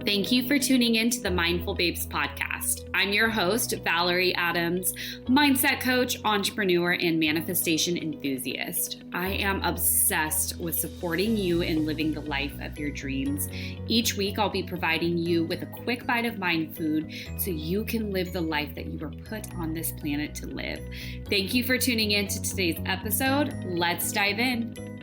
Thank you for tuning in to the Mindful Babes podcast. I'm your host, Valerie Adams, mindset coach, entrepreneur, and manifestation enthusiast. I am obsessed with supporting you in living the life of your dreams. Each week, I'll be providing you with a quick bite of mind food so you can live the life that you were put on this planet to live. Thank you for tuning in to today's episode. Let's dive in.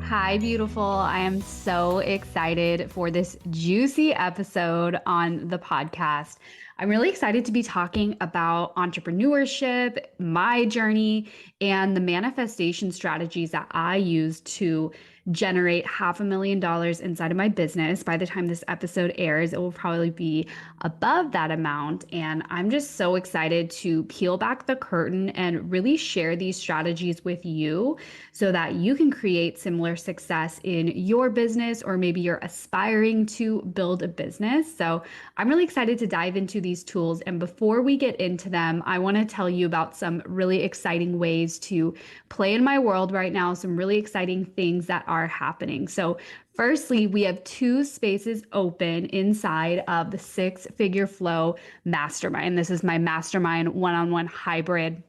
Hi, beautiful. I am so excited for this juicy episode on the podcast. I'm really excited to be talking about entrepreneurship, my journey, and the manifestation strategies that I use to generate $500,000 inside of my business. By the time this episode airs, it will probably be above that amount. And I'm just so excited to peel back the curtain and really share these strategies with you so that you can create similar success in your business, or maybe you're aspiring to build a business. So I'm really excited to dive into these tools. And before we get into them, I want to tell you about some really exciting ways to play in my world right now, some really exciting things that are happening. So firstly, we have 2 spaces open inside of the Six Figure Flow Mastermind. This is my mastermind one-on-one hybrid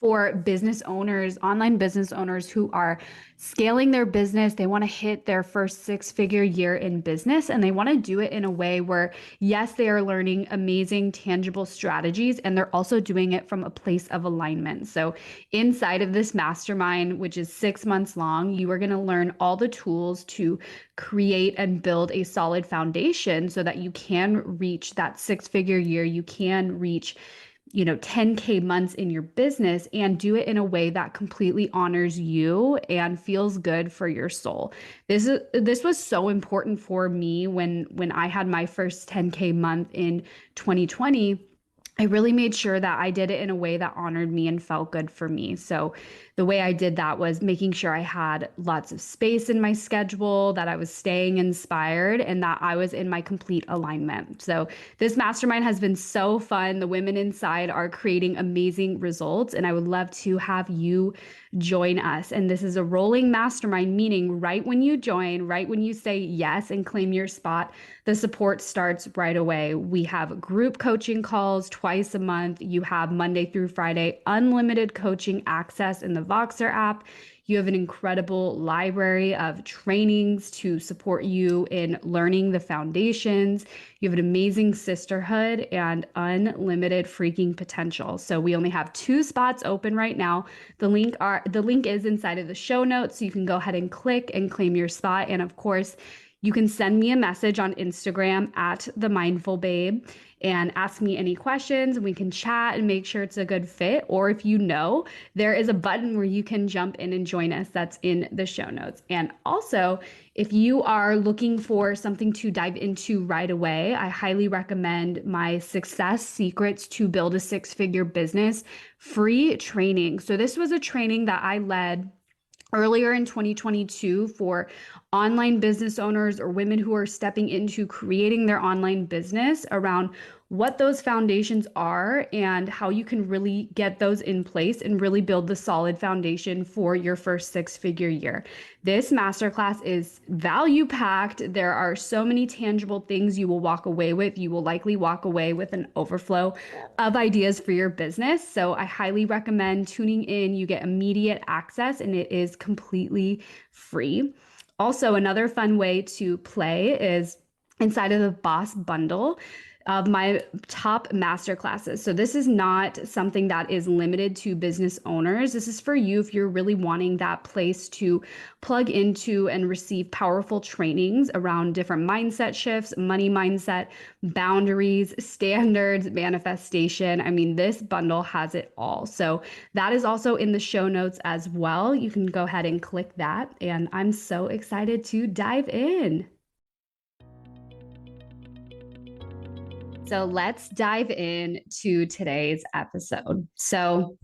for business owners, online business owners who are scaling their business. They want to hit their first 6-figure year in business, and they want to do it in a way where, yes, they are learning amazing, tangible strategies, and they're also doing it from a place of alignment. So inside of this mastermind, which is 6 months long, you are going to learn all the tools to create and build a solid foundation so that you can reach that 6-figure year. You can reach 10K months in your business and do it in a way that completely honors you and feels good for your soul. This was so important for me when I had my first 10K month in 2020. I really made sure that I did it in a way that honored me and felt good for me. So the way I did that was making sure I had lots of space in my schedule, that I was staying inspired, and that I was in my complete alignment. So this mastermind has been so fun. The women inside are creating amazing results, and I would love to have you join us. And this is a rolling mastermind, meaning right when you join, right when you say yes and claim your spot, the support starts right away. We have group coaching calls twice a month. You have Monday through Friday unlimited coaching access in the Voxer app. You have an incredible library of trainings to support you in learning the foundations. You have an amazing sisterhood and unlimited freaking potential. So we only have 2 spots open right now. The link is inside of the show notes, so you can go ahead and click and claim your spot. And of course, you can send me a message on Instagram at The Mindful Babe and ask me any questions, and we can chat and make sure it's a good fit. Or if there is a button where you can jump in and join us. That's in the show notes. And also, if you are looking for something to dive into right away, I highly recommend my Success Secrets to Build a 6-Figure Business free training. So this was a training that I led earlier in 2022 for online business owners or women who are stepping into creating their online business, around what those foundations are and how you can really get those in place and really build the solid foundation for your first 6-figure year. This masterclass is value packed. There are so many tangible things you will walk away with. You will likely walk away with an overflow of ideas for your business. So I highly recommend tuning in. You get immediate access and it is completely free. Also, another fun way to play is inside of the Boss Bundle of my top masterclasses. So this is not something that is limited to business owners. This is for you if you're really wanting that place to plug into and receive powerful trainings around different mindset shifts, money mindset, boundaries, standards, manifestation. I mean, this bundle has it all. So that is also in the show notes as well. You can go ahead and click that. And I'm so excited to dive in. So let's dive into today's episode. So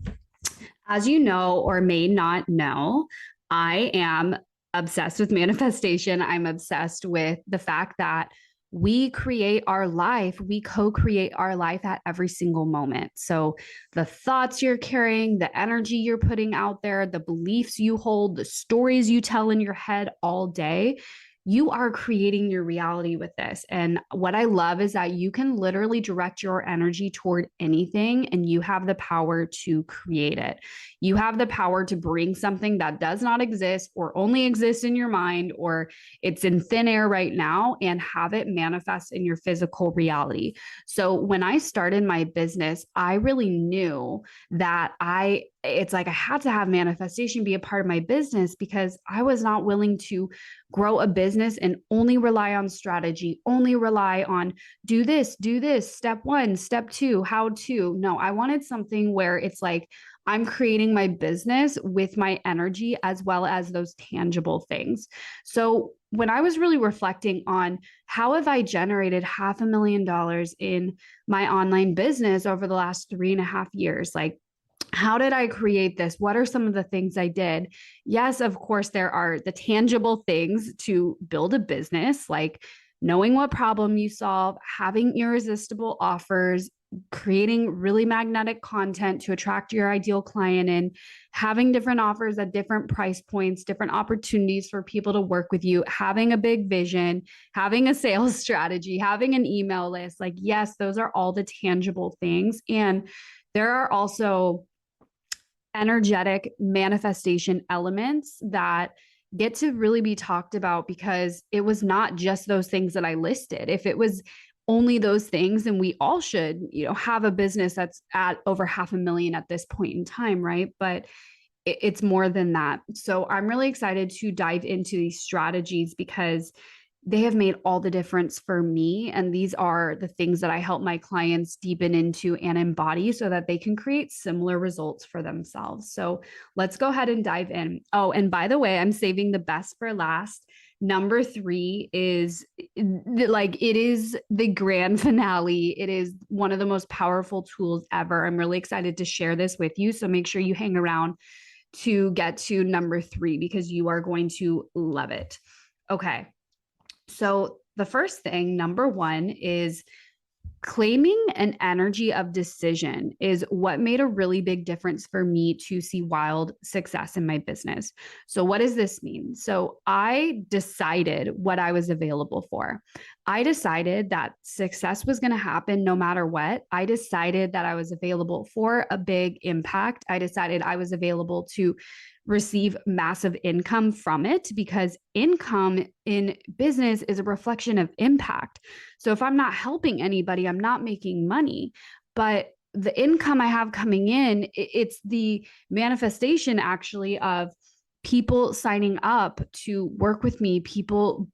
as you know, or may not know, I am obsessed with manifestation. I'm obsessed with the fact that we create our life, we co-create our life at every single moment. So the thoughts you're carrying, the energy you're putting out there, the beliefs you hold, the stories you tell in your head all day, you are creating your reality with this. And what I love is that you can literally direct your energy toward anything and you have the power to create it. You have the power to bring something that does not exist or only exists in your mind or it's in thin air right now and have it manifest in your physical reality. So when I started my business, I really knew that it's like I had to have manifestation be a part of my business because I was not willing to grow a business and only rely on strategy, only rely on do this, step one, step two, how to. No, I wanted something where it's like I'm creating my business with my energy as well as those tangible things. So when I was really reflecting on how have I generated $500,000 in my online business over the last 3.5 years, like how did I create this? What are some of the things I did? Yes, of course, there are the tangible things to build a business, like knowing what problem you solve, having irresistible offers, creating really magnetic content to attract your ideal client in, having different offers at different price points, different opportunities for people to work with you, having a big vision, having a sales strategy, having an email list. Like, yes, those are all the tangible things. And there are also energetic manifestation elements that get to really be talked about because it was not just those things that I listed. If it was only those things, then we all should, have a business that's at over 500,000 at this point in time, right? But it's more than that. So I'm really excited to dive into these strategies because they have made all the difference for me. And these are the things that I help my clients deepen into and embody so that they can create similar results for themselves. So let's go ahead and dive in. Oh, and by the way, I'm saving the best for last. Number 3 is like, it is the grand finale. It is one of the most powerful tools ever. I'm really excited to share this with you. So make sure you hang around to get to number 3 because you are going to love it. Okay. So the first thing, number 1, is claiming an energy of decision is what made a really big difference for me to see wild success in my business. So what does this mean? So I decided what I was available for. I decided that success was going to happen no matter what. I decided that I was available for a big impact. I decided I was available to receive massive income from it because income in business is a reflection of impact. So if I'm not helping anybody, I'm not making money. But the income I have coming in, it's the manifestation actually of people signing up to work with me, people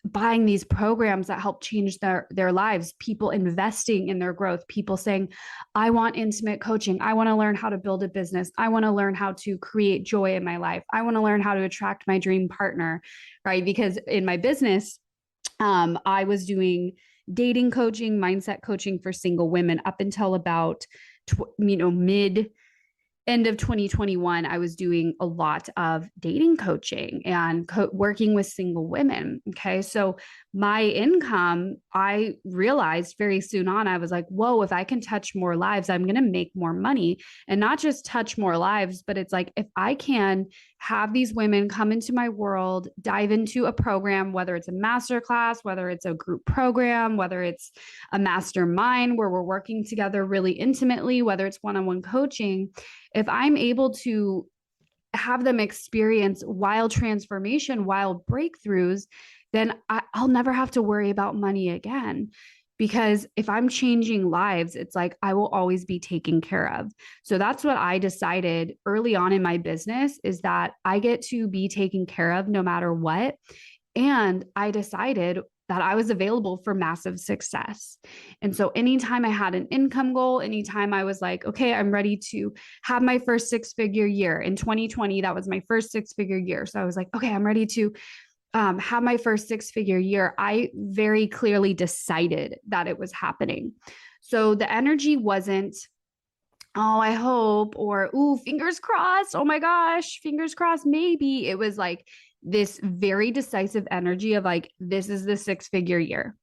buying these programs that help change their lives, people investing in their growth, people saying, I want intimate coaching. I want to learn how to build a business. I want to learn how to create joy in my life. I want to learn how to attract my dream partner, right? Because in my business, I was doing dating coaching, mindset coaching for single women up until about, mid end of 2021, I was doing a lot of dating coaching and working with single women. Okay. So my income, I realized very soon on, I was like, whoa, if I can touch more lives, I'm going to make more money, and not just touch more lives, but it's like, if I can have these women come into my world, dive into a program, whether it's a masterclass, whether it's a group program, whether it's a mastermind where we're working together really intimately, whether it's one-on-one coaching, if I'm able to have them experience wild transformation, wild breakthroughs, then I'll never have to worry about money again. Because if I'm changing lives, it's like I will always be taken care of. So that's what I decided early on in my business, is that I get to be taken care of no matter what. And I decided that I was available for massive success. And so anytime I had an income goal, anytime I was like, okay, I'm ready to have my first 6-figure year in 2020, that was my first 6-figure year. So I was like, okay, I'm ready to have my first 6-figure year. I very clearly decided that it was happening. So the energy wasn't, oh, I hope, or, ooh, fingers crossed. Oh my gosh, fingers crossed. Maybe. It was like this very decisive energy of like, this is the 6-figure year.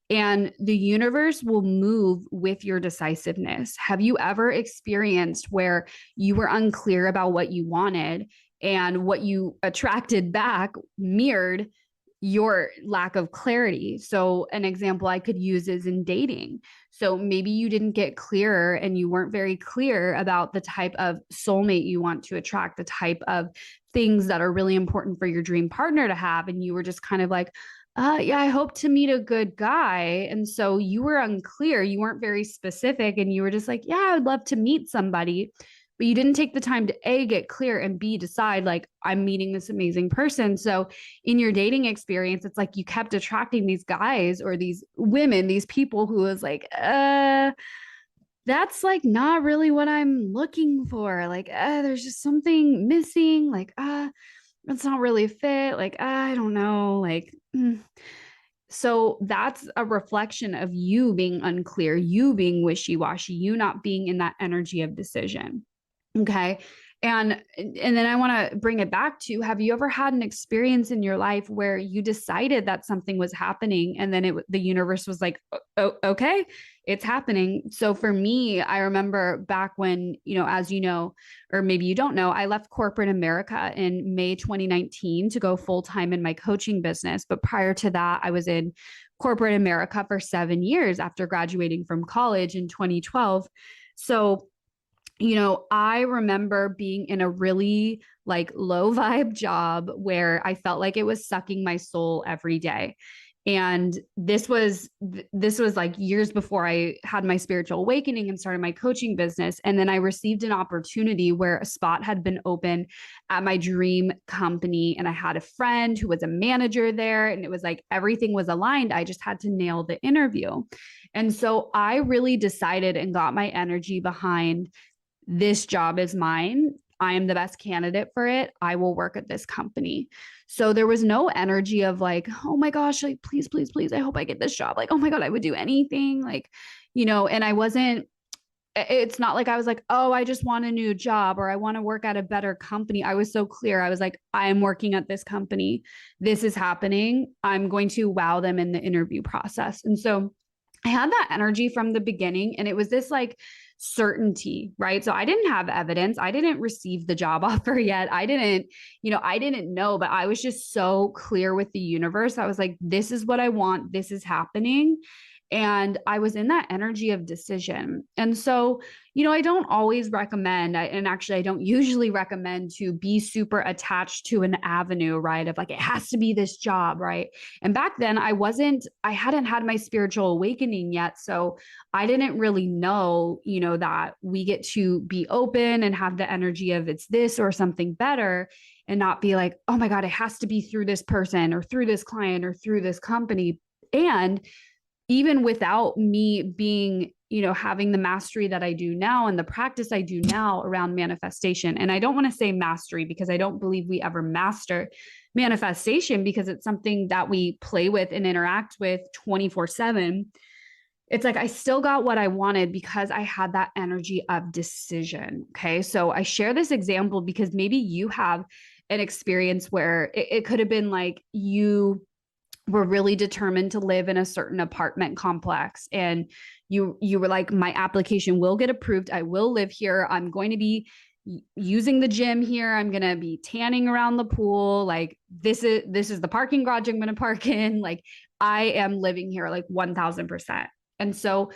And the universe will move with your decisiveness. Have you ever experienced where you were unclear about what you wanted and what you attracted back mirrored your lack of clarity. So an example I could use is in dating. So maybe you didn't get clearer and you weren't very clear about the type of soulmate you want to attract, the type of things that are really important for your dream partner to have. And you were just kind of like, yeah, I hope to meet a good guy. And so you were unclear. You weren't very specific. And you were just like, yeah, I would love to meet somebody. But you didn't take the time to A, get clear, and B, decide like, I'm meeting this amazing person. So in your dating experience, it's like you kept attracting these guys or these women, these people who was like, that's like not really what I'm looking for. Like, there's just something missing. Like, it's not really a fit. Like, I don't know. Like, So that's a reflection of you being unclear, you being wishy-washy, you not being in that energy of decision. Okay. And then I want to bring it back to, have you ever had an experience in your life where you decided that something was happening and then the universe was like, oh, okay, it's happening. So for me, I remember back when, as you know, or maybe you don't know, I left corporate America in May 2019 to go full time in my coaching business. But prior to that, I was in corporate America for 7 years after graduating from college in 2012. So I remember being in a really like low vibe job where I felt like it was sucking my soul every day. And this was like years before I had my spiritual awakening and started my coaching business. And then I received an opportunity where a spot had been open at my dream company. And I had a friend who was a manager there. And it was like everything was aligned. I just had to nail the interview. And so I really decided and got my energy behind, this job is mine. I am the best candidate for it. I will work at this company. So there was no energy of like, oh my gosh, like, please, please, please, I hope I get this job. Like, oh my God, I would do anything. Like, and it's not like I was like, oh, I just want a new job or I want to work at a better company. I was so clear. I was like, I'm working at this company. This is happening. I'm going to wow them in the interview process. And so I had that energy from the beginning, and it was this like certainty, right? So I didn't have evidence. I didn't receive the job offer yet. I didn't know, but I was just so clear with the universe. I was like, this is what I want. This is happening. And I was in that energy of decision. And so, I don't always recommend, and actually I don't usually recommend to be super attached to an avenue, right? Of like, it has to be this job, right? And back then I hadn't had my spiritual awakening yet. So I didn't really know, that we get to be open and have the energy of it's this or something better, and not be like, oh my God, it has to be through this person or through this client or through this company. And even without me being, having the mastery that I do now and the practice I do now around manifestation. And I don't want to say mastery because I don't believe we ever master manifestation, because it's something that we play with and interact with 24/7. It's like I still got what I wanted because I had that energy of decision. Okay. So I share this example because maybe you have an experience where it could have been like you were really determined to live in a certain apartment complex, and you were like, my application will get approved. I will live here. I'm going to be using the gym here. I'm going to be tanning around the pool. Like this is the parking garage I'm going to park in. Like I am living here like 1000%. And so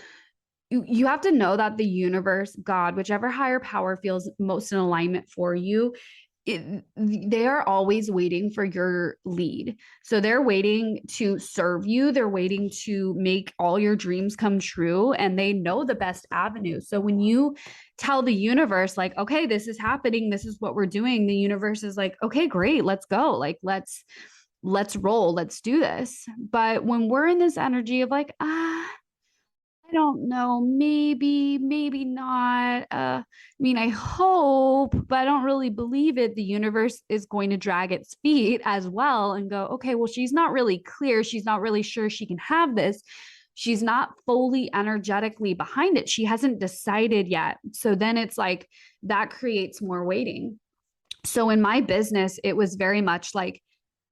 you have to know that the universe, God, whichever higher power feels most in alignment for you, they are always waiting for your lead. So they're waiting to serve you. They're waiting to make all your dreams come true, and they know the best avenue. So when you tell the universe like, okay, this is happening, this is what we're doing, the universe is like, okay, great, let's go. Like, let's roll, let's do this. But when we're in this energy of like, I don't know, maybe not. I mean, I hope, but I don't really believe it. The universe is going to drag its feet as well and go, okay, well, she's not really clear. She's not really sure she can have this. She's not fully energetically behind it. She hasn't decided yet. So then it's like that creates more waiting. So in my business, it was very much like,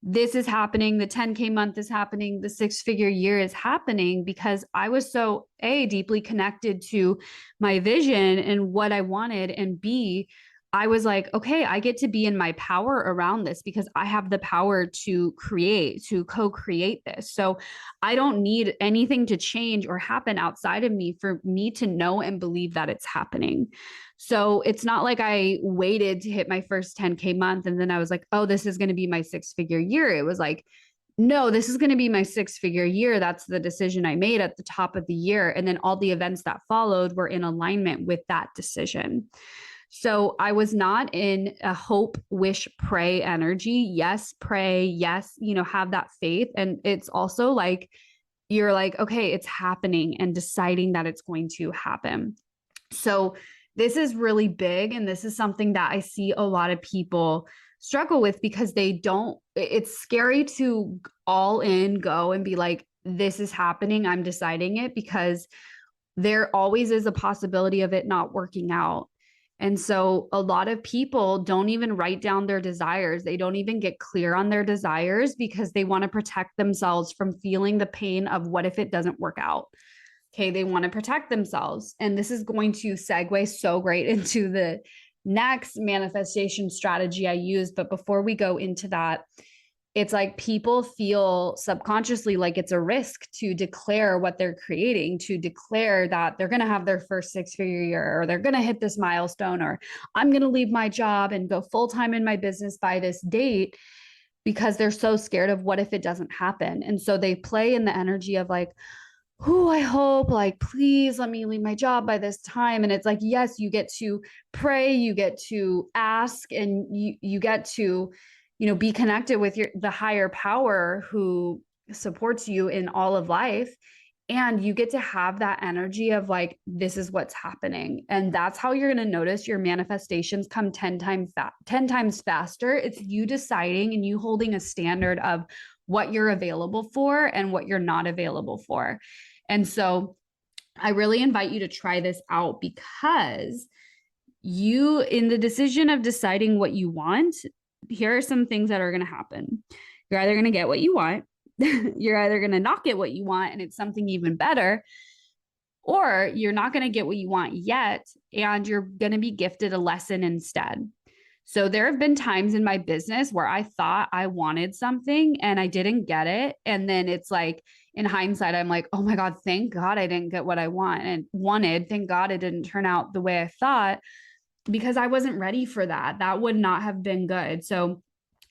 this is happening. The 10K month is happening. The 6-figure year is happening because I was so deeply connected to my vision and what I wanted. And B, I was like, okay, I get to be in my power around this because I have the power to create, to co-create this. So I don't need anything to change or happen outside of me for me to know and believe that it's happening. So it's not like I waited to hit my first 10K month and then I was like, oh, this is going to be my 6-figure year. It was like, no, this is going to be my 6-figure year. That's the decision I made at the top of the year. And then all the events that followed were in alignment with that decision. So I was not in a hope, wish, pray energy. Yes, pray. Yes, have that faith. And it's also like, you're like, okay, it's happening and deciding that it's going to happen. So this is really big. And this is something that I see a lot of people struggle with because it's scary to all in go and be like, this is happening. I'm deciding it, because there always is a possibility of it not working out. And so a lot of people don't even write down their desires. They don't even get clear on their desires because they want to protect themselves from feeling the pain of what if it doesn't work out. Okay, they want to protect themselves. And this is going to segue so great into the next manifestation strategy I use. But before we go into that, it's like people feel subconsciously like it's a risk to declare what they're creating, to declare that they're going to have their first 6-figure year, or they're going to hit this milestone, or I'm going to leave my job and go full-time in my business by this date, because they're so scared of what if it doesn't happen. And so they play in the energy of like, oh, I hope, like, please let me leave my job by this time. And it's like, yes, you get to pray, you get to ask, and you get to, be connected with the higher power who supports you in all of life. And you get to have that energy of like, this is what's happening. And that's how you're going to notice your manifestations come 10 times faster. It's you deciding and you holding a standard of what you're available for and what you're not available for. And so I really invite you to try this out, because in the decision of deciding what you want, here are some things that are going to happen. You're either going to get what you want, you're either going to not get what you want, and it's something even better, or you're not going to get what you want yet, and you're going to be gifted a lesson instead. So there have been times in my business where I thought I wanted something and I didn't get it. And then it's like, in hindsight, I'm like, oh my God, thank God I didn't get what I wanted. Thank God it didn't turn out the way I thought, because I wasn't ready for that. That would not have been good. So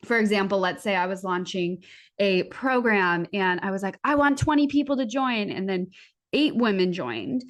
for example, let's say I was launching a program and I was like, I want 20 people to join. And then 8 women joined.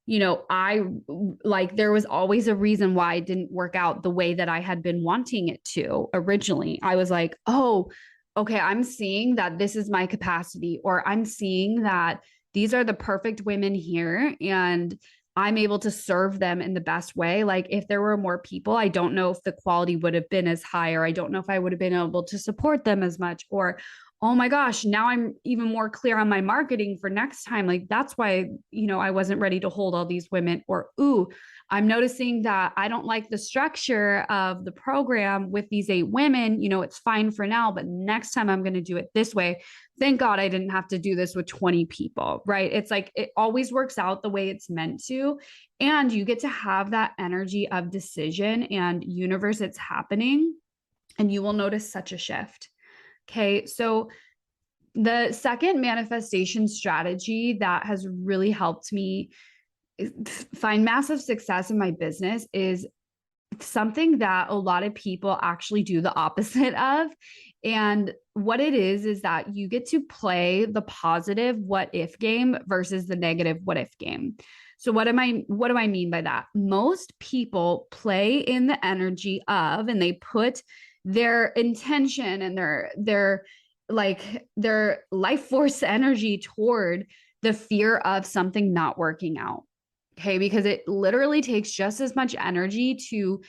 There was always a reason why it didn't work out the way that I had been wanting it to originally. I was like, oh, okay, I'm seeing that this is my capacity, or I'm seeing that these are the perfect women here and I'm able to serve them in the best way. Like if there were more people, I don't know if the quality would have been as high, or I don't know if I would have been able to support them as much, or, oh my gosh, now I'm even more clear on my marketing for next time. Like that's why, I wasn't ready to hold all these women. Or, ooh, I'm noticing that I don't like the structure of the program with these 8 women. It's fine for now, but next time I'm going to do it this way. Thank God I didn't have to do this with 20 people, right? It's like, it always works out the way it's meant to. And you get to have that energy of decision and universe, it's happening, and you will notice such a shift. Okay. So the second manifestation strategy that has really helped me find massive success in my business is something that a lot of people actually do the opposite of. And what it is that you get to play the positive what if game versus the negative what if game. So what do I mean by that? Most people play in the energy of, and they put their intention and their life force energy toward the fear of something not working out. Okay. Because it literally takes just as much energy to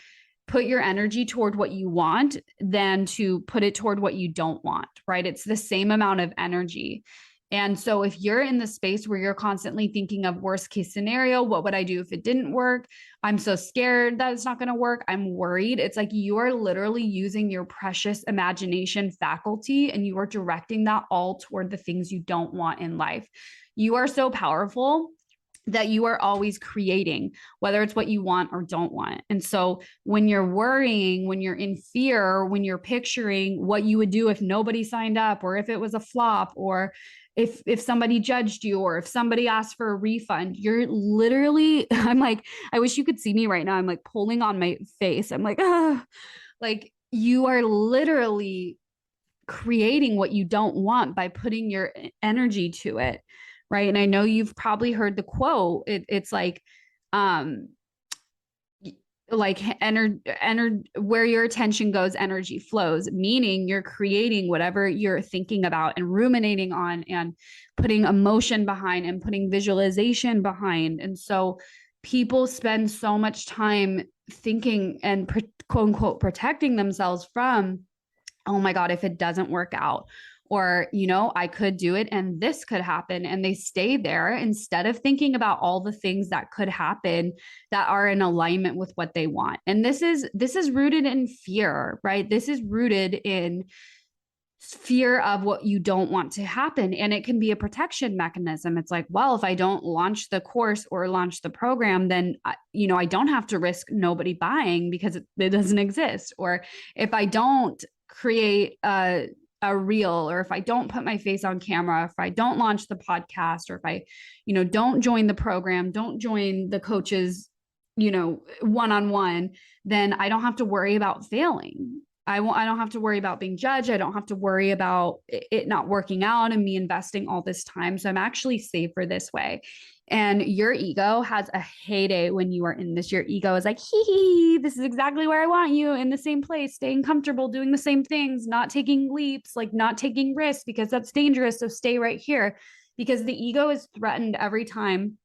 put your energy toward what you want than to put it toward what you don't want, right? It's the same amount of energy. And so if you're in the space where you're constantly thinking of worst case scenario, what would I do if it didn't work? I'm so scared that it's not going to work. I'm worried. It's like you are literally using your precious imagination faculty and you are directing that all toward the things you don't want in life. You are so powerful. that you are always creating, whether it's what you want or don't want. And so when you're worrying, when you're in fear, when you're picturing what you would do if nobody signed up, or if it was a flop, or if somebody judged you, or if somebody asked for a refund, you're literally, I'm like, I wish you could see me right now. I'm like pulling on my face. I'm like, ah, like you are literally creating what you don't want by putting your energy to it. Right. And I know you've probably heard the quote. It's um, like where your attention goes, energy flows, meaning you're creating whatever you're thinking about and ruminating on and putting emotion behind and putting visualization behind. And so people spend so much time thinking and quote unquote protecting themselves from, oh my God, if it doesn't work out, or, I could do it and this could happen. And they stay there instead of thinking about all the things that could happen that are in alignment with what they want. And this is rooted in fear, right? This is rooted in fear of what you don't want to happen. And it can be a protection mechanism. It's like, well, if I don't launch the course or launch the program, then, I don't have to risk nobody buying because it doesn't exist. Or if I don't create a reel, or if I don't put my face on camera, if I don't launch the podcast, or if I, don't join the program, don't join the coaches, one-on-one, then I don't have to worry about failing. I don't have to worry about being judged. I don't have to worry about it not working out and me investing all this time. So I'm actually safer this way. And your ego has a heyday when you are in this. Your ego is like, hee, this is exactly where I want you, in the same place, staying comfortable, doing the same things, not taking leaps, like not taking risks because that's dangerous. So stay right here, because the ego is threatened every time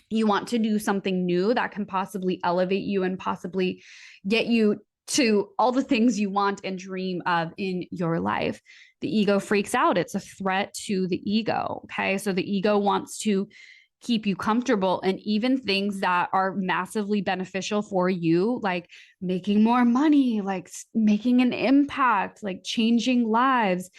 you want to do something new that can possibly elevate you and possibly get you to all the things you want and dream of in your life. The ego freaks out. It's a threat to the ego. Okay. So the ego wants to keep you comfortable, and even things that are massively beneficial for you, like making more money, like making an impact, like changing lives,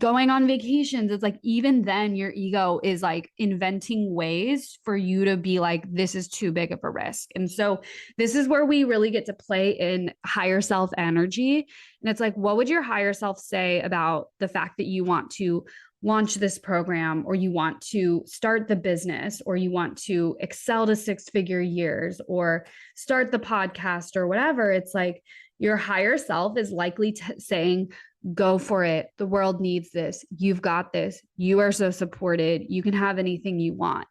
going on vacations. It's like, even then your ego is like inventing ways for you to be like, this is too big of a risk. And so this is where we really get to play in higher self energy. And it's like, what would your higher self say about the fact that you want to launch this program, or you want to start the business, or you want to excel to 6-figure years, or start the podcast, or whatever? It's like your higher self is likely saying, go for it. The world needs this. You've got this. You are so supported. You can have anything you want.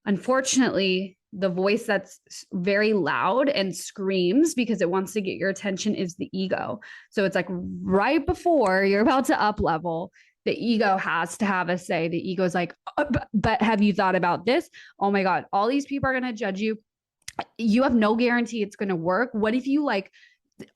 Unfortunately, the voice that's very loud and screams because it wants to get your attention is the ego. So it's like right before you're about to up level, the ego has to have a say. The ego is like, but have you thought about this? Oh my God, all these people are going to judge you. You have no guarantee it's going to work. What if you like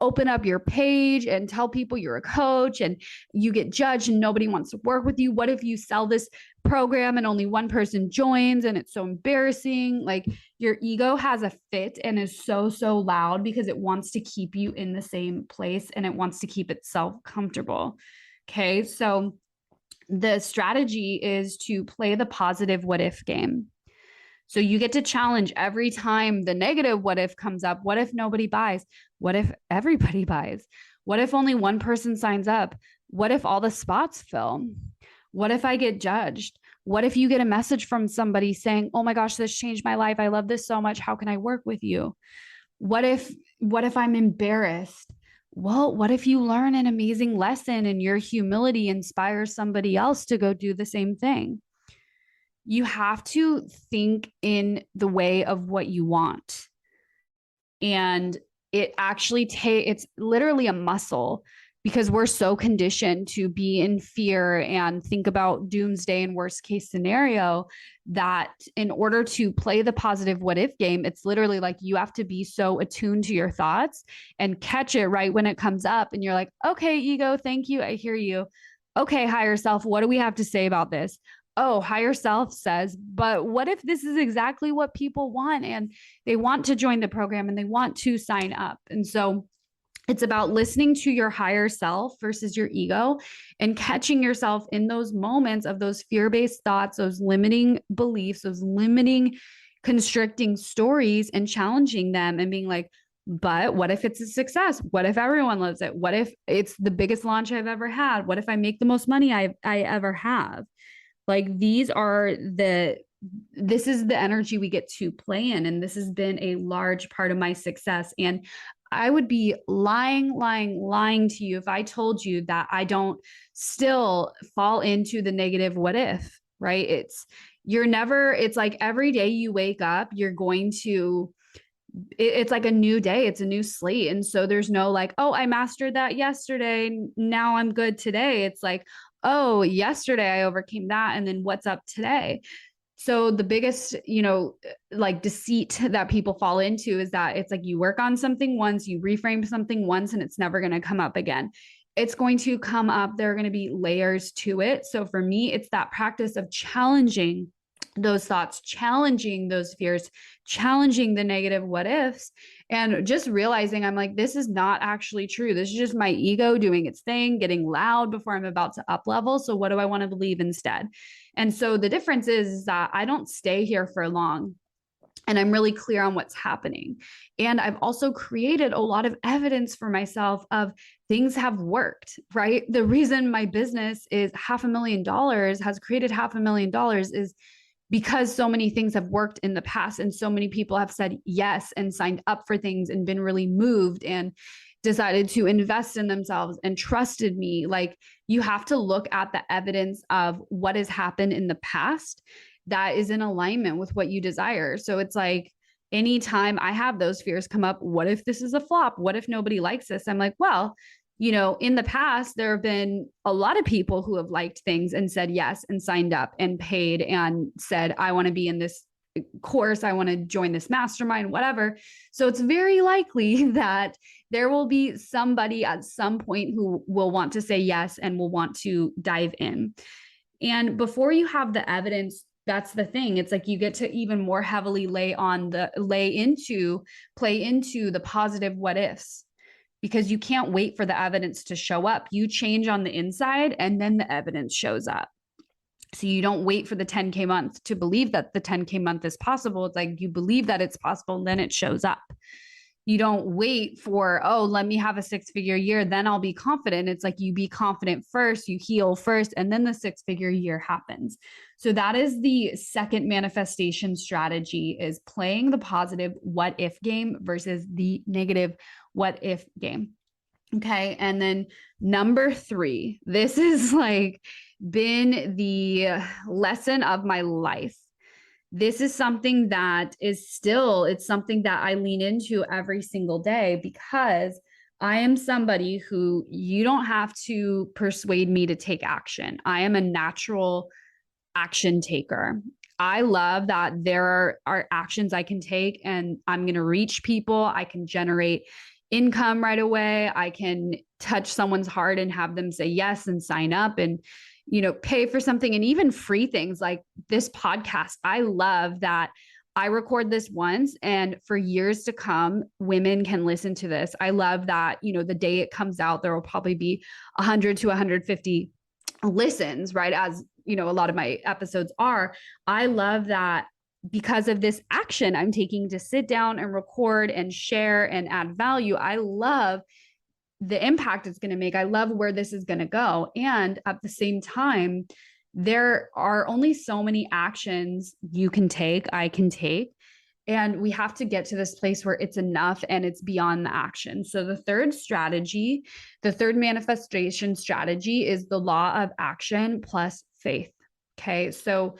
open up your page and tell people you're a coach and you get judged and nobody wants to work with you? What if you sell this program and only one person joins and it's so embarrassing? Like, your ego has a fit and is so loud because it wants to keep you in the same place and it wants to keep itself comfortable. Okay. So the strategy is to play the positive what if game. So you get to challenge every time the negative what if comes up. What if nobody buys? What if everybody buys? What if only one person signs up? What if all the spots fill? What if I get judged? What if you get a message from somebody saying, oh my gosh, this changed my life. I love this so much. How can I work with you? What if I'm embarrassed? Well, what if you learn an amazing lesson and your humility inspires somebody else to go do the same thing? You have to think in the way of what you want. And it actually it's literally a muscle, because we're so conditioned to be in fear and think about doomsday and worst case scenario, that in order to play the positive what if game, it's literally like you have to be so attuned to your thoughts and catch it right when it comes up. And you're like, okay, ego, thank you. I hear you. Okay, higher self, what do we have to say about this? Oh, higher self says, but what if this is exactly what people want and they want to join the program and they want to sign up? And so it's about listening to your higher self versus your ego and catching yourself in those moments of those fear-based thoughts, those limiting beliefs, those limiting constricting stories and challenging them and being like, but what if it's a success? What if everyone loves it? What if it's the biggest launch I've ever had? What if I make the most money I ever have? Like this is the energy we get to play in. And this has been a large part of my success. And I would be lying to you if I told you that I don't still fall into the negative what if, right? It's like every day you wake up, you're going to it's like a new day. It's a new slate. And so there's no like, oh, I mastered that yesterday. Now I'm good today. It's like, oh, yesterday I overcame that. And then what's up today? So the biggest, like deceit that people fall into is that it's like you work on something once, you reframe something once, and it's never going to come up again. It's going to come up. There are going to be layers to it. So for me, it's that practice of challenging those thoughts, challenging those fears, challenging the negative what ifs, and just realizing I'm like, this is not actually true. This is just my ego doing its thing, getting loud before I'm about to up level. So what do I want to believe instead? And so the difference is that I don't stay here for long. And I'm really clear on what's happening. And I've also created a lot of evidence for myself of things have worked, right? The reason my business is $500,000 has created $500,000 is because so many things have worked in the past and so many people have said yes and signed up for things and been really moved and decided to invest in themselves and trusted me. Like, you have to look at the evidence of what has happened in the past that is in alignment with what you desire. So it's like, anytime I have those fears come up, what if this is a flop? What if nobody likes this? I'm like, well, in the past, there have been a lot of people who have liked things and said yes and signed up and paid and said, I want to be in this course. I want to join this mastermind, whatever. So it's very likely that there will be somebody at some point who will want to say yes and will want to dive in. And before you have the evidence, that's the thing. It's like you get to even more heavily play into the positive what ifs, because you can't wait for the evidence to show up. You change on the inside and then the evidence shows up. So you don't wait for the 10K month to believe that the 10K month is possible. It's like you believe that it's possible, and then it shows up. You don't wait for, oh, let me have a 6-figure year, then I'll be confident. It's like you be confident first, you heal first, and then the 6-figure year happens. So that is the second manifestation strategy, is playing the positive what if game versus the negative what if game. Okay. And then number 3, this is like been the lesson of my life. This is something that it's something that I lean into every single day, because I am somebody who you don't have to persuade me to take action. I am a natural action taker. I love that there are actions I can take and I'm going to reach people. I can generate income right away. I can touch someone's heart and have them say yes and sign up and pay for something, and even free things like this podcast. I love that I record this once and for years to come, women can listen to this. I love that, the day it comes out, there will probably be 100 to 150 listens, right? As, a lot of my episodes are. I love that because of this action I'm taking to sit down and record and share and add value. I love the impact it's going to make. I love where this is going to go. And at the same time, there are only so many actions you can take, I can take. And we have to get to this place where it's enough and it's beyond the action. So the third manifestation strategy is the law of action plus faith. Okay. So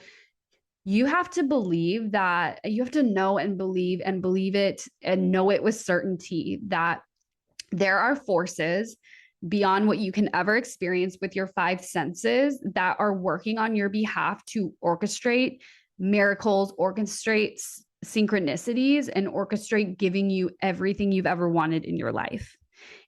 you have to believe that, you have to know and believe it and know it with certainty that there are forces beyond what you can ever experience with your 5 senses that are working on your behalf to orchestrate miracles, orchestrate synchronicities, and orchestrate giving you everything you've ever wanted in your life.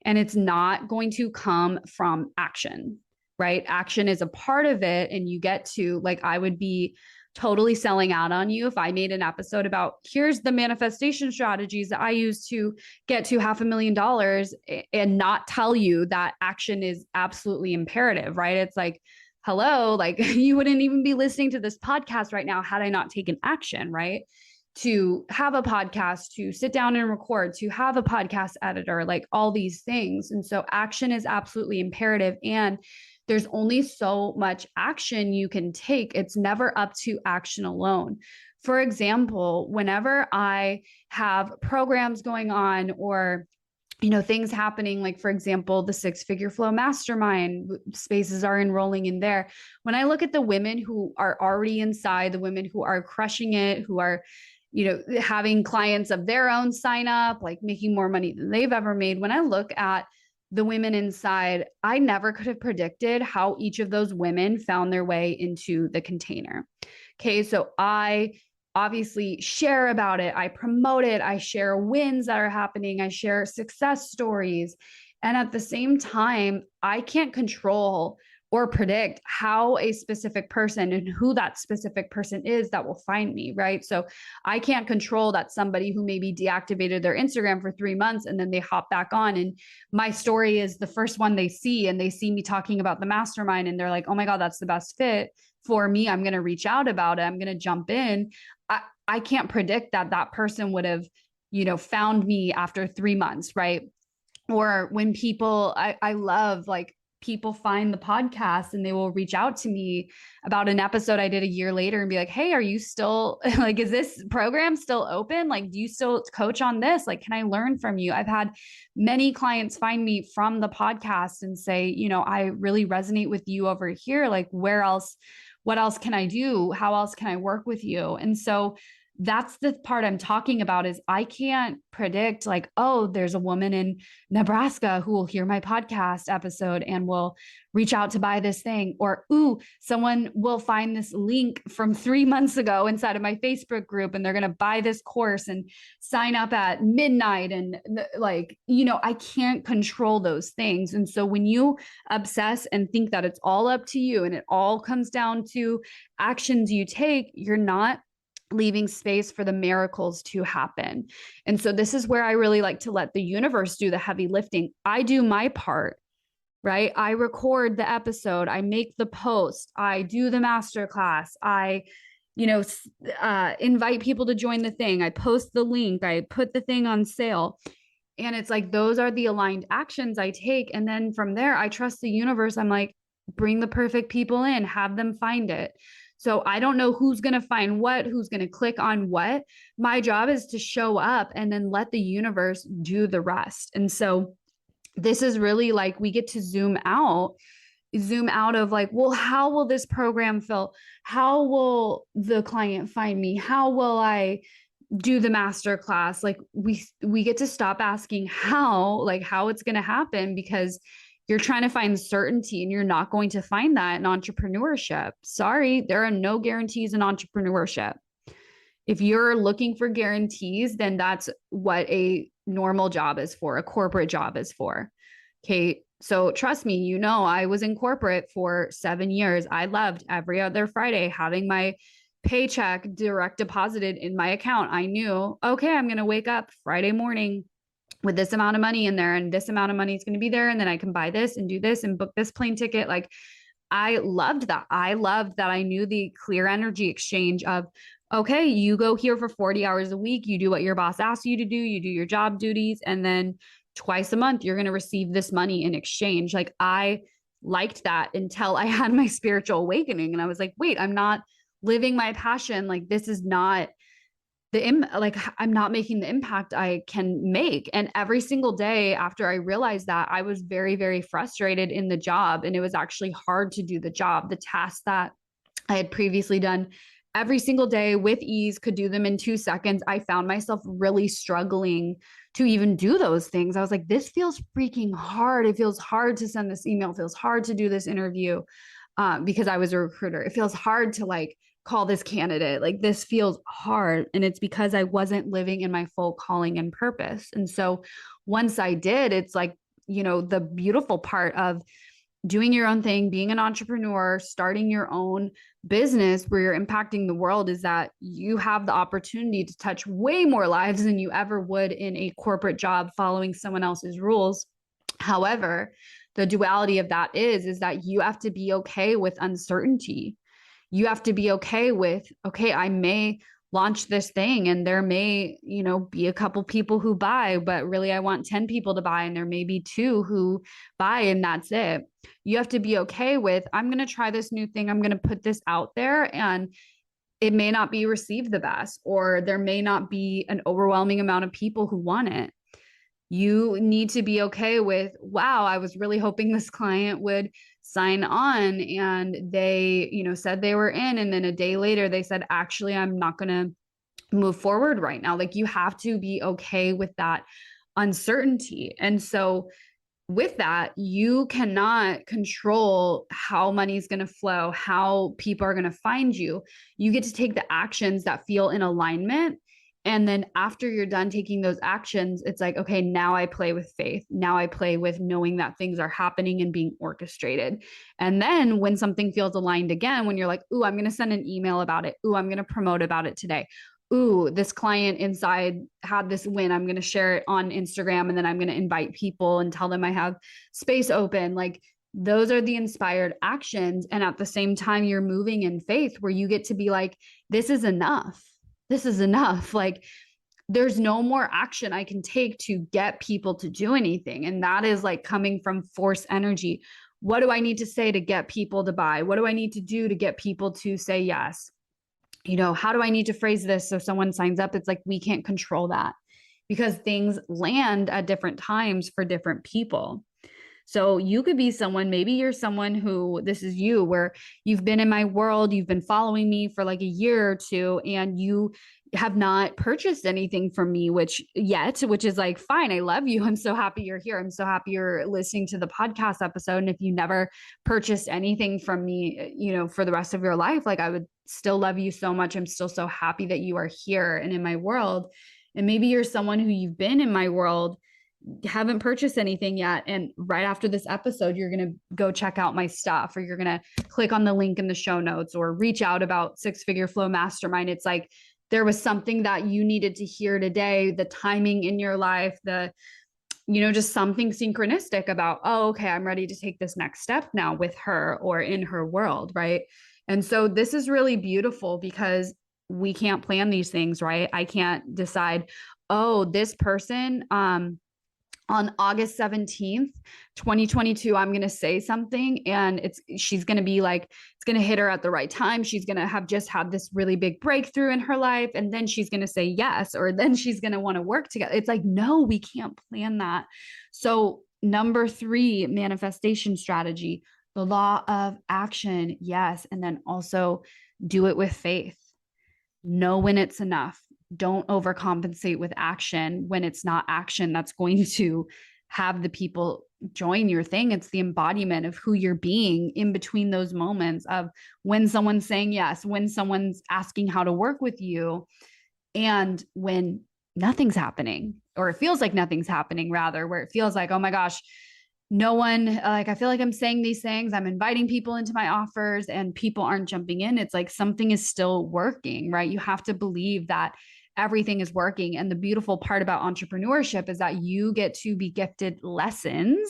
And it's not going to come from action, right? Action is a part of it. And you get to, like, I would be totally selling out on you if I made an episode about here's the manifestation strategies that I use to get to $500,000 and not tell you that action is absolutely imperative, right? It's like, hello, like you wouldn't even be listening to this podcast right now had I not taken action, right? to have a podcast, to sit down and record, to have a podcast editor, like all these things. And so action is absolutely imperative. And there's only so much action you can take. It's never up to action alone. For example, whenever I have programs going on or things happening, like for example, the 6-Figure Flow Mastermind spaces are enrolling in there. When I look at the women who are already inside, the women who are crushing it, who are, having clients of their own sign up, like making more money than they've ever made. When I look at the women inside, I never could have predicted how each of those women found their way into the container. Okay. So I obviously share about it. I promote it. I share wins that are happening. I share success stories. And at the same time, I can't control or predict how a specific person and who that specific person is that will find me, right? So I can't control that somebody who maybe deactivated their Instagram for 3 months and then they hop back on and my story is the first one they see and they see me talking about the mastermind and they're like, oh my God, that's the best fit for me. I'm going to reach out about it. I'm going to jump in. I can't predict that person would have, found me after 3 months, right? Or when people, I love like people find the podcast and they will reach out to me about an episode I did a year later and be like, hey, are you still like, is this program still open? Like, do you still coach on this? Like, can I learn from you? I've had many clients find me from the podcast and say, I really resonate with you over here. Like, what else can I do? How else can I work with you? And so that's the part I'm talking about is I can't predict like, oh, there's a woman in Nebraska who will hear my podcast episode and will reach out to buy this thing. Or, ooh, someone will find this link from 3 months ago inside of my Facebook group and they're going to buy this course and sign up at midnight. And I can't control those things. And so when you obsess and think that it's all up to you and it all comes down to actions you take, you're not leaving space for the miracles to happen. And so this is where I really like to let the universe do the heavy lifting. I do my part, right? I record the episode, I make the post, I do the masterclass, I, invite people to join the thing, I post the link, I put the thing on sale. And it's like, those are the aligned actions I take. And then from there, I trust the universe. I'm like, bring the perfect people in, have them find it. So I don't know who's going to find what, who's going to click on what. My job is to show up and then let the universe do the rest. And so this is really like we get to zoom out of like, well, how will this program feel? How will the client find me? How will I do the masterclass? Like we get to stop asking how it's going to happen, because you're trying to find certainty and you're not going to find that in entrepreneurship. Sorry, there are no guarantees in entrepreneurship. If you're looking for guarantees, then that's what a normal job is for, a corporate job is for. Okay. So trust me, I was in corporate for 7 years. I loved every other Friday having my paycheck direct deposited in my account. I knew, okay, I'm going to wake up Friday morning with this amount of money in there and this amount of money is going to be there. And then I can buy this and do this and book this plane ticket. Like I loved that. I loved that I knew the clear energy exchange of, okay, you go here for 40 hours a week. You do what your boss asks you to do. You do your job duties. And then twice a month, you're going to receive this money in exchange. Like I liked that until I had my spiritual awakening. And I was like, wait, I'm not living my passion. Like this is not I'm not making the impact I can make. And every single day after I realized that, I was very, very frustrated in the job. And it was actually hard to do the job. The tasks that I had previously done every single day with ease, could do them in 2 seconds. I found myself really struggling to even do those things. I was like, this feels freaking hard. It feels hard to send this email. It feels hard to do this interview because I was a recruiter. It feels hard to call this candidate. Like this feels hard. And it's because I wasn't living in my full calling and purpose. And so once I did, it's like, the beautiful part of doing your own thing, being an entrepreneur, starting your own business where you're impacting the world is that you have the opportunity to touch way more lives than you ever would in a corporate job following someone else's rules. However, the duality of that is that you have to be okay with uncertainty. You have to be okay with, okay, I may launch this thing and there may, be a couple people who buy, but really I want 10 people to buy and there may be 2 who buy and that's it. You have to be okay with, I'm going to try this new thing. I'm going to put this out there and it may not be received the best, or there may not be an overwhelming amount of people who want it. You need to be okay with, wow, I was really hoping this client would sign on and they, said they were in. And then a day later they said, actually, I'm not going to move forward right now. Like you have to be okay with that uncertainty. And so with that, you cannot control how money is going to flow, how people are going to find you. You get to take the actions that feel in alignment. And then after you're done taking those actions, it's like, okay, now I play with faith. Now I play with knowing that things are happening and being orchestrated. And then when something feels aligned again, when you're like, ooh, I'm going to send an email about it. Ooh, I'm going to promote about it today. Ooh, this client inside had this win. I'm going to share it on Instagram and then I'm going to invite people and tell them I have space open. Like those are the inspired actions. And at the same time, you're moving in faith where you get to be like, this is enough. This is enough. Like there's no more action I can take to get people to do anything. And that is like coming from force energy. What do I need to say to get people to buy? What do I need to do to get people to say yes? How do I need to phrase this so someone signs up? It's like, we can't control that because things land at different times for different people. So you could be someone, maybe you're someone who, this is you, where you've been in my world, you've been following me for like a year or 2, and you have not purchased anything from me, which is like, fine. I love you. I'm so happy you're here. I'm so happy you're listening to the podcast episode. And if you never purchased anything from me, for the rest of your life, like I would still love you so much. I'm still so happy that you are here and in my world. And maybe you're someone who you've been in my world, haven't purchased anything yet. And right after this episode, you're going to go check out my stuff, or you're going to click on the link in the show notes or reach out about Six Figure Flow Mastermind. It's like, there was something that you needed to hear today, the timing in your life, just something synchronistic about, oh, okay, I'm ready to take this next step now with her or in her world. Right. And so this is really beautiful because we can't plan these things, right? I can't decide, oh, this person, on August 17th, 2022, I'm going to say something and she's going to be like, it's going to hit her at the right time. She's going to have just had this really big breakthrough in her life. And then she's going to say yes, or then she's going to want to work together. It's like, no, we can't plan that. So number 3, manifestation strategy, the law of action. Yes. And then also do it with faith. Know when it's enough. Don't overcompensate with action when it's not action that's going to have the people join your thing. It's the embodiment of who you're being in between those moments of when someone's saying yes, when someone's asking how to work with you, and when nothing's happening, or it feels like nothing's happening, rather, where it feels like, oh my gosh, no one, like, I feel like I'm saying these things, I'm inviting people into my offers and people aren't jumping in. It's like something is still working, right? You have to believe that everything is working. And the beautiful part about entrepreneurship is that you get to be gifted lessons,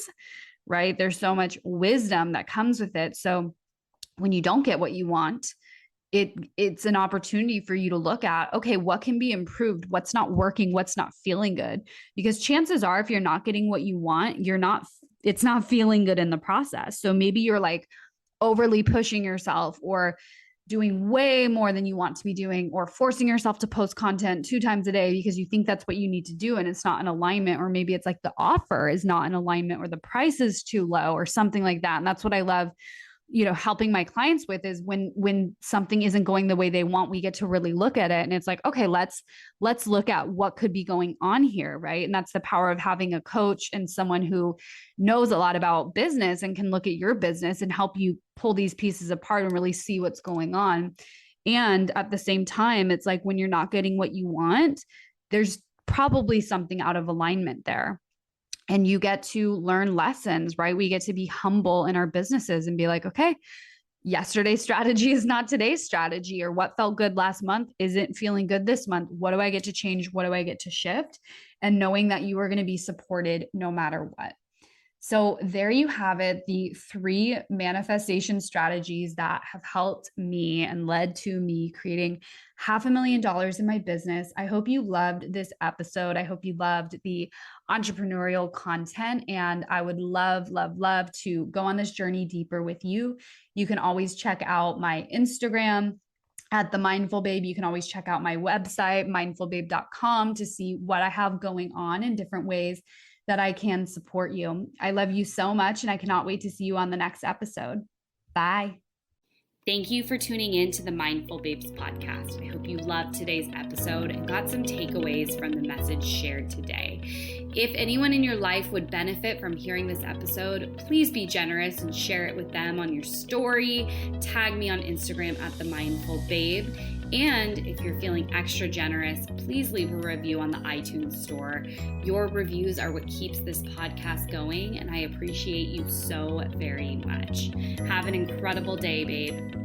right? There's so much wisdom that comes with it. So when you don't get what you want, it's an opportunity for you to look at, okay, what can be improved? What's not working? What's not feeling good? Because chances are, if you're not getting what you want, it's not feeling good in the process. So maybe you're like overly pushing yourself, or doing way more than you want to be doing, or forcing yourself to post content 2 times a day because you think that's what you need to do and it's not in alignment. Or maybe it's like the offer is not in alignment, or the price is too low, or something like that. And that's what I love, helping my clients with, is when something isn't going the way they want, we get to really look at it. And it's like, okay, let's look at what could be going on here. Right. And that's the power of having a coach and someone who knows a lot about business and can look at your business and help you pull these pieces apart and really see what's going on. And at the same time, it's like, when you're not getting what you want, there's probably something out of alignment there. And you get to learn lessons, right? We get to be humble in our businesses and be like, okay, yesterday's strategy is not today's strategy, or what felt good last month isn't feeling good this month. What do I get to change? What do I get to shift? And knowing that you are going to be supported no matter what. So there you have it, the 3 manifestation strategies that have helped me and led to me creating $500,000 in my business. I hope you loved this episode. I hope you loved the entrepreneurial content, and I would love, love, love to go on this journey deeper with you. You can always check out my Instagram at The Mindful Babe. You can always check out my website, mindfulbabe.com, to see what I have going on in different ways that I can support you. I love you so much, and I cannot wait to see you on the next episode. Bye. Thank you for tuning in to the Mindful Babes podcast. I hope you loved today's episode and got some takeaways from the message shared today. If anyone in your life would benefit from hearing this episode, please be generous and share it with them on your story. Tag me on Instagram at The Mindful Babe. And if you're feeling extra generous, please leave a review on the iTunes store. Your reviews are what keeps this podcast going, and I appreciate you so very much. Have an incredible day, babe.